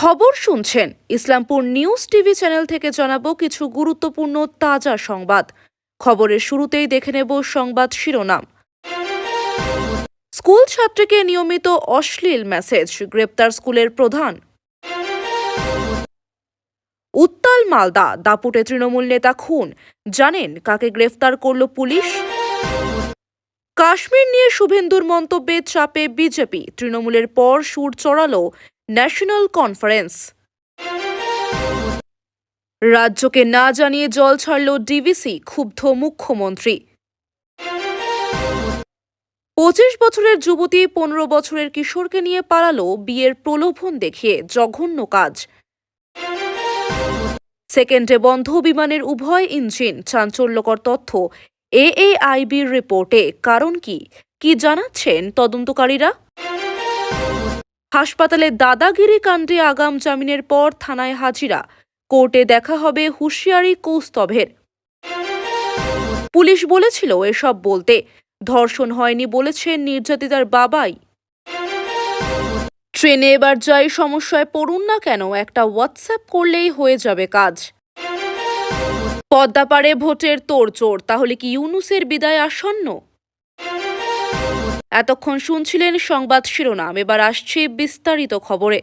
খবর শুনছেন Islampur news TV channel থেকে জানাবো কিছু গুরুত্বপূর্ণ তাজা সংবাদ। খবরের শুরুতেই দেখে নেব সংবাদ শিরোনাম। স্কুল ছাত্রীকে নিয়মিত অশ্লীল মেসেজ, গ্রেপ্তার স্কুলের প্রধান। উত্তাল মালদা, দাপুটে তৃণমূল নেতা খুন, জানেন কাকে গ্রেফতার করল পুলিশ? কাশ্মীর নিয়ে শুভেন্দুর মন্তব্যে চাপে বিজেপি, তৃণমূলের পর সুর চড়ালো ন্যাশনাল কনফারেন্স। রাজ্যকে না জানিয়ে জল ছাড়ল ডিভিসি, ক্ষুব্ধ মুখ্যমন্ত্রী। 25 বছরের যুবতী 15 বছরের কিশোরকে নিয়ে পালালো বিয়ের প্রলোভন দেখিয়ে, জঘন্য কাজ। সেকেন্ডে বন্ধ বিমানের উভয় ইঞ্জিন, চাঞ্চল্যকর তথ্য এএআইবির রিপোর্টে। কারণ কি জানাচ্ছেন তদন্তকারীরা? হাসপাতালে দাদাগিরি কাণ্ডে আগাম জামিনের পর থানায় হাজিরা, কোর্টে দেখা হবে হুঁশিয়ারি কৌস্তভের। পুলিশ বলেছিল এসব বলতে, ধর্ষণ হয়নি বলেছেন নির্যাতিতার বাবাই। ট্রেনে এবার যাই সমস্যায় পড়ুন না কেন, একটা হোয়াটসঅ্যাপ করলেই হয়ে যাবে কাজ। পদ্মাপাড়ে ভোটের তোড়জোড়, তাহলে কি ইউনূসের বিদায় আসন্ন? এতক্ষণ শুনছিলেন সংবাদ শিরোনাম, এবার আসছে বিস্তারিত খবরে।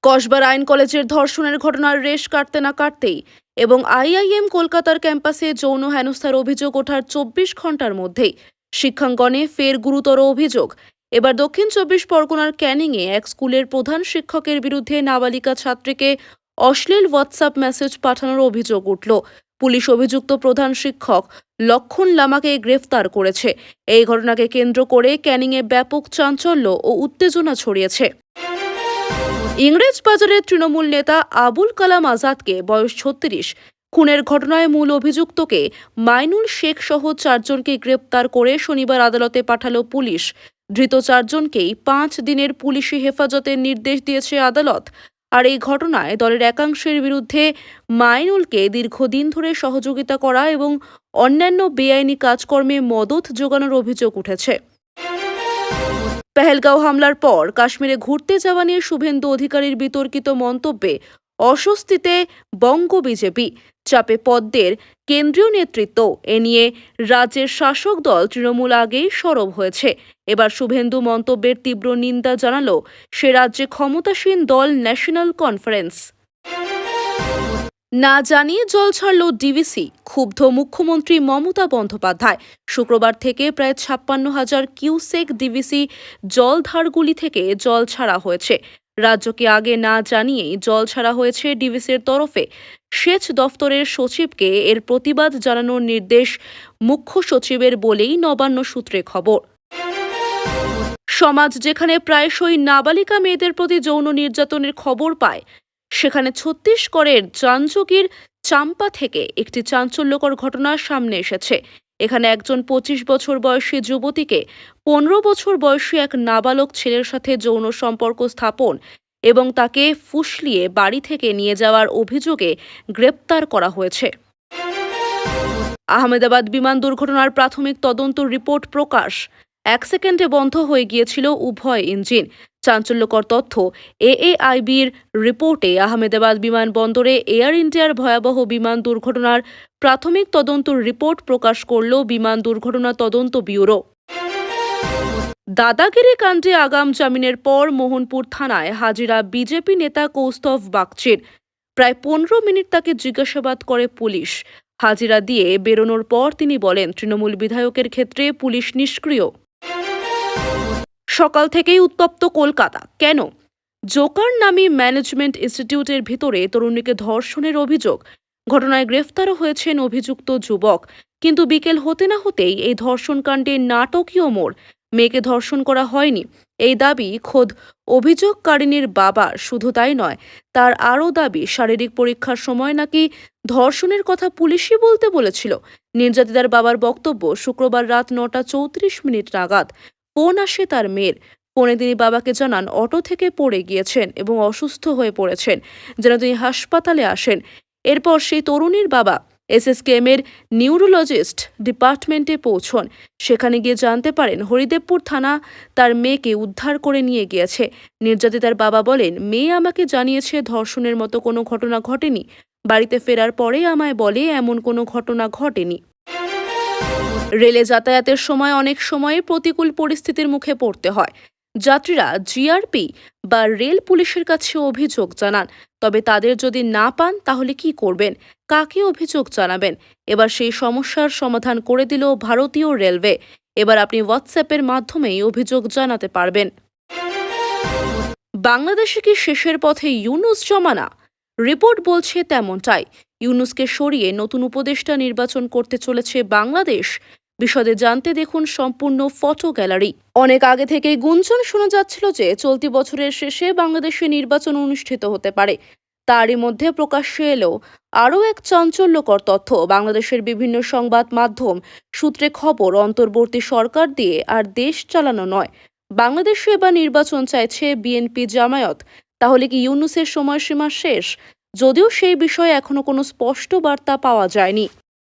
কসবার আইন কলেজের ধর্ষণের ঘটনার রেশ কাটতে না কাটতেই এবং আইআইএম কলকাতার ক্যাম্পাসে যৌন হেনস্থার অভিযোগ ওঠার 24 ঘন্টার মধ্যেই শিক্ষাঙ্গনে ফের গুরুতর অভিযোগ। এবার দক্ষিণ 24 পরগনার ক্যানিংয়ে এক স্কুলের প্রধান শিক্ষকের বিরুদ্ধে নাবালিকা ছাত্রীকে অশ্লীল হোয়াটসঅ্যাপ মেসেজ পাঠানোর অভিযোগ উঠল। পুলিশ অভিযুক্ত প্রধান শিক্ষক লক্ষণ লামাকে গ্রেফতার করেছে। এই ঘটনাকে কেন্দ্র করে ক্যানিংয়ে ব্যাপক চাঞ্চল্য ও উত্তেজনা ছড়িয়েছে। ইংরেজবাজারের তৃণমূল নেতা আবুল কালাম আজাদকে, বয়স 36, খুনের ঘটনায় মূল অভিযুক্তকে মাইনুল শেখ সহ 4 জনকে গ্রেপ্তার করে শনিবার আদালতে পাঠালো পুলিশ। ধৃত 4 জনকেই 5 দিনের পুলিশি হেফাজতের নির্দেশ দিয়েছে আদালত। আর এই ঘটনায় দলের একাংশের বিরুদ্ধে মাইনুলকে দীর্ঘদিন ধরে সহযোগিতা করা এবং অন্যান্য বেআইনি কাজকর্মে মদত যোগানোর অভিযোগ উঠেছে। পেহেলগাঁও হামলার পর কাশ্মীরে ঘুরতে যাওয়া নিয়ে শুভেন্দু অধিকারীর বিতর্কিত মন্তব্যে অস্বস্তিতে বঙ্গ বিজেপি, চাপে পদ্মের কেন্দ্রীয় নেতৃত্ব। এ নিয়ে রাজ্যের শাসক দল তৃণমূল আগেই সরব হয়েছে। এবার শুভেন্দু মন্তব্যের তীব্র নিন্দা জানালো সে রাজ্যে ক্ষমতাসীন দল ন্যাশনাল কনফারেন্স। না জানিয়ে জল ছাড়ল ডিভিসি, ক্ষুব্ধ মুখ্যমন্ত্রী মমতা বন্দ্যোপাধ্যায়। শুক্রবার থেকে প্রায় 56,000 কিউসেক ডিভিসি জলধারগুলি থেকে জল ছাড়া হয়েছে। রাজ্যকে আগে না জানিয়েই জল ছাড়া হয়েছে ডিভিসির তরফে। সেচ দফতরের সচিবকে এর প্রতিবাদ জানানোর নির্দেশ মুখ্য সচিবের বলেই নবান্ন সূত্রে খবর। সমাজ যেখানে প্রায়শই নাবালিকা মেয়েদের প্রতি যৌন নির্যাতনের খবর পায়, সেখানে ছত্তিশগড়ের জাঞ্জগির চাম্পা থেকে একটি চাঞ্চল্যকর ঘটনা সামনে এসেছে। এখানে একজন 25 বছর বয়সী যুবতীকে 15 বছর বয়সী এক নাবালক ছেলের সাথে যৌন সম্পর্ক স্থাপন এবং তাকে ফুসলিয়ে বাড়ি থেকে নিয়ে যাওয়ার অভিযোগে গ্রেপ্তার করা হয়েছে। আহমেদাবাদ বিমান দুর্ঘটনার প্রাথমিক তদন্ত রিপোর্ট প্রকাশ। 1 সেকেন্ডে বন্ধ হয়ে গিয়েছিল উভয় ইঞ্জিন। চাঞ্চল্যকর তথ্য এএআইবির রিপোর্টে আহমেদাবাদ বিমানবন্দরে এয়ার ইন্ডিয়ার ভয়াবহ বিমান দুর্ঘটনার প্রাথমিক তদন্ত রিপোর্ট প্রকাশ করল বিমান দুর্ঘটনা তদন্ত ব্যুরো। দাদাগিরি কাণ্ডে আগাম জামিনের পর মোহনপুর থানায় হাজিরা বিজেপি নেতা কৌস্তভ বাগচির। প্রায় 15 মিনিট তাকে জিজ্ঞাসাবাদ করে পুলিশ। হাজিরা দিয়ে বেরোনোর পর তিনি বলেন, তৃণমূল বিধায়কের ক্ষেত্রে পুলিশ নিষ্ক্রিয়। সকাল থেকেই উত্তপ্ত কলকাতা। কেন? জোকার নামী ম্যানেজমেন্ট ইনস্টিটিউটের ভিতরে তরুণীকে ধর্ষণের অভিযোগ। ঘটনায় গ্রেফতারও হয়েছেন অভিযুক্ত যুবক। কিন্তু বিকেল হতে না হতেই এই ধর্ষণকাণ্ডে নাটকীয় মোড়। মেয়েকে ধর্ষণ করা হয়নি এই দাবি খোদ অভিযোগকারিনীর বাবার। শুধু তাই নয়, তার আরও দাবি শারীরিক পরীক্ষার সময় নাকি ধর্ষণের কথা পুলিশই বলতে বলেছিল। নির্যাতিতার বাবার বক্তব্য, শুক্রবার রাত 9:34 নাগাদ ফোন আসে তার মেয়ের। ফোনে তিনি বাবাকে জানান অটো থেকে পড়ে গিয়েছেন এবং অসুস্থ হয়ে পড়েছেন, যেন তিনি হাসপাতালে আসেন। এরপর সেই তরুণীর বাবা এসএসকেএমের নিউরোলজিস্ট ডিপার্টমেন্টে পৌঁছন। সেখানে গিয়ে জানতে পারেন হরিদেবপুর থানা তার মেয়েকে উদ্ধার করে নিয়ে গিয়েছে। নির্যাতিতার বাবা বলেন, মেয়ে আমাকে জানিয়েছে ধর্ষণের মতো কোনো ঘটনা ঘটেনি। বাড়িতে ফেরার পরে আমায় বলে এমন কোনো ঘটনা ঘটেনি। রেলে যাতায়াতের সময় অনেক সময় প্রতিকূল পরিস্থিতির মুখে পড়তে হয়। যাত্রীরা জিআরপি বা রেল পুলিশের কাছে অভিযোগ জানান। তবে তাদের যদি না পান তাহলে কি করবেন, কাকে অভিযোগ জানাবেন? এবার সেই সমস্যার সমাধান করে দিল ভারতীয় রেলওয়ে। এবার আপনি হোয়াটসঅ্যাপের মাধ্যমেই অভিযোগ জানাতে পারবেন। বাংলাদেশে কি শেষের পথে ইউনূস জমানা? রিপোর্ট বলছে তেমনটাই। ইউনূসকে সরিয়ে নতুন উপদেষ্টা নির্বাচন করতে চলেছে বাংলাদেশ। বিশদে জানতে দেখুন সম্পূর্ণ ফটো গ্যালারি। অনেক আগে থেকেই গুঞ্জন শোনা যাচ্ছিল যে চলতি বছরের শেষে বাংলাদেশে নির্বাচন অনুষ্ঠিত হতে পারে। তারই মধ্যে প্রকাশ্যে এলো আরও এক চাঞ্চল্যকর তথ্য। বাংলাদেশের বিভিন্ন সংবাদ মাধ্যম সূত্রে খবর, অন্তর্বর্তী সরকার দিয়ে আর দেশ চালানো নয়, বাংলাদেশে এবার নির্বাচন চাইছে বিএনপি জামায়াত। তাহলে কি ইউনূসের সময়সীমা শেষ? যদিও সেই বিষয়ে এখনো কোনো স্পষ্ট বার্তা পাওয়া যায়নি।